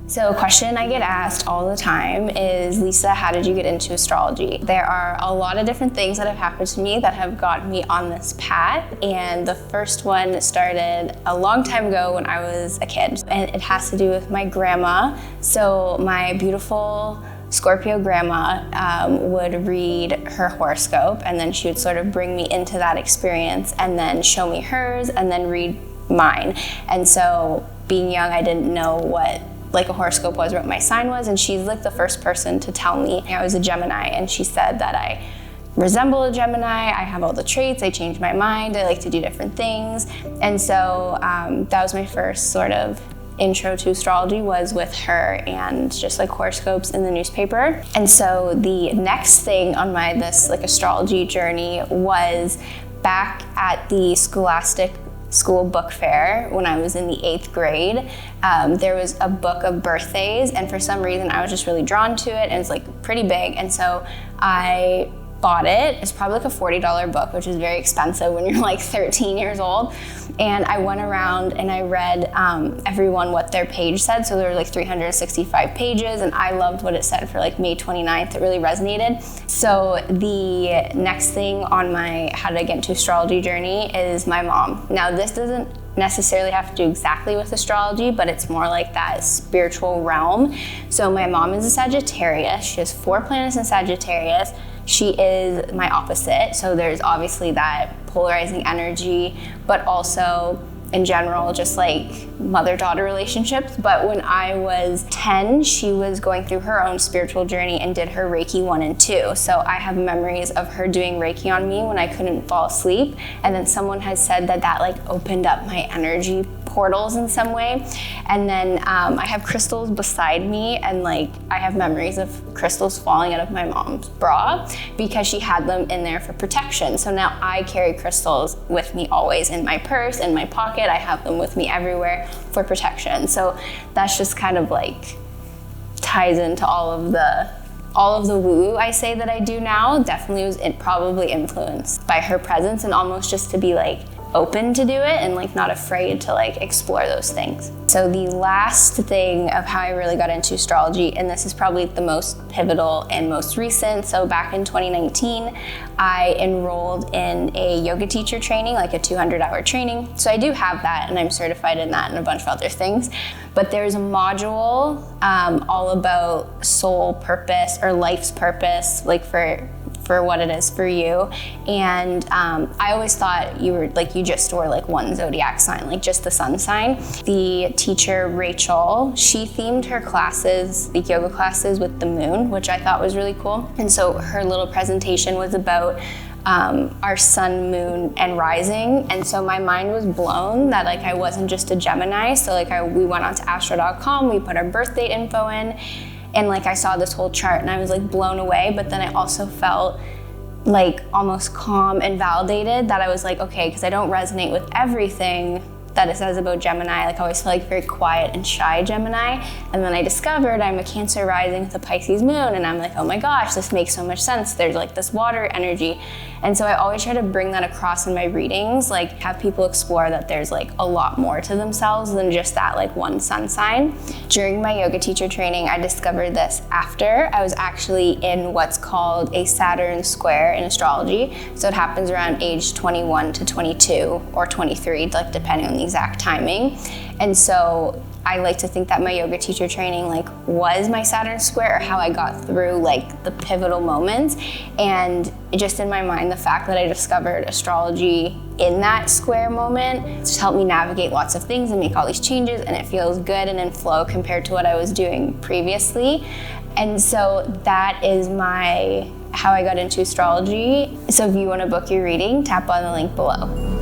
So a question I get asked all the time is, Lisa, how did you get into astrology? There are a lot of different things that have happened to me that have gotten me on this path. And the first one started a long time ago when I was a kid. And it has to do with my grandma. So my beautiful Scorpio grandma would read her horoscope, and then she would sort of bring me into that experience and then show me hers and then read mine. And so being young, I didn't know what like a horoscope was, what my sign was, and she's like the first person to tell me I was a Gemini, and she said that I resemble a Gemini, I have all the traits, I change my mind, I like to do different things. And so that was my first sort of intro to astrology, was with her and just like horoscopes in the newspaper. And so the next thing on my this like astrology journey was back at the Scholastic School book fair when I was in the 8th grade. There was a book of birthdays, and for some reason I was just really drawn to it, and it's like pretty big, and so I bought it. It's probably like a $40 book, which is very expensive when you're like 13 years old. And I went around and I read everyone what their page said. So there were like 365 pages, and I loved what it said for like May 29th. It really resonated. So the next thing on my how to get into astrology journey is my mom. Now this doesn't necessarily have to do exactly with astrology, but it's more like that spiritual realm. So my mom is a Sagittarius. She has 4 planets in Sagittarius. She is my opposite, so there's obviously that polarizing energy, but also in general, just like mother-daughter relationships. But when I was 10, she was going through her own spiritual journey and did her Reiki 1 and 2. So I have memories of her doing Reiki on me when I couldn't fall asleep. And then someone has said that that like opened up my energy portals in some way. And then I have crystals beside me, and like I have memories of crystals falling out of my mom's bra because she had them in there for protection. So now I carry crystals with me always in my purse, in my pocket. I have them with me everywhere for protection. So that's just kind of like ties into all of the woo I say that I do now. Definitely was probably influenced by her presence, and almost just to be like open to do it and like not afraid to like explore those things. So the last thing of how I really got into astrology, and this is probably the most pivotal and most recent. So back in 2019, I enrolled in a yoga teacher training, like a 200-hour training. So I do have that, and I'm certified in that and a bunch of other things. But there's a module all about soul purpose or life's purpose, like for what it is for you. And I always thought you just were like one zodiac sign, like just the sun sign. The teacher, Rachel, she themed her classes, the yoga classes, with the moon, which I thought was really cool. And so her little presentation was about our sun, moon, and rising. And so my mind was blown that like I wasn't just a Gemini. So like we went on to astro.com, we put our birth date info in, and like I saw this whole chart and I was like blown away. But then I also felt like almost calm and validated that I was like, okay, because I don't resonate with everything that it says about Gemini. Like I always feel like very quiet and shy Gemini. And then I discovered I'm a Cancer rising with a Pisces moon, and I'm like, oh my gosh, this makes so much sense. There's like this water energy. And so I always try to bring that across in my readings, like have people explore that there's like a lot more to themselves than just that like one sun sign. During my yoga teacher training, I discovered this after I was actually in what's called a Saturn square in astrology. So it happens around age 21 to 22 or 23, like depending on the exact timing. And so I like to think that my yoga teacher training like was my Saturn square, or how I got through like the pivotal moments. And just in my mind, the fact that I discovered astrology in that square moment just helped me navigate lots of things and make all these changes, and it feels good and in flow compared to what I was doing previously. And so that is how I got into astrology. So if you want to book your reading, tap on the link below.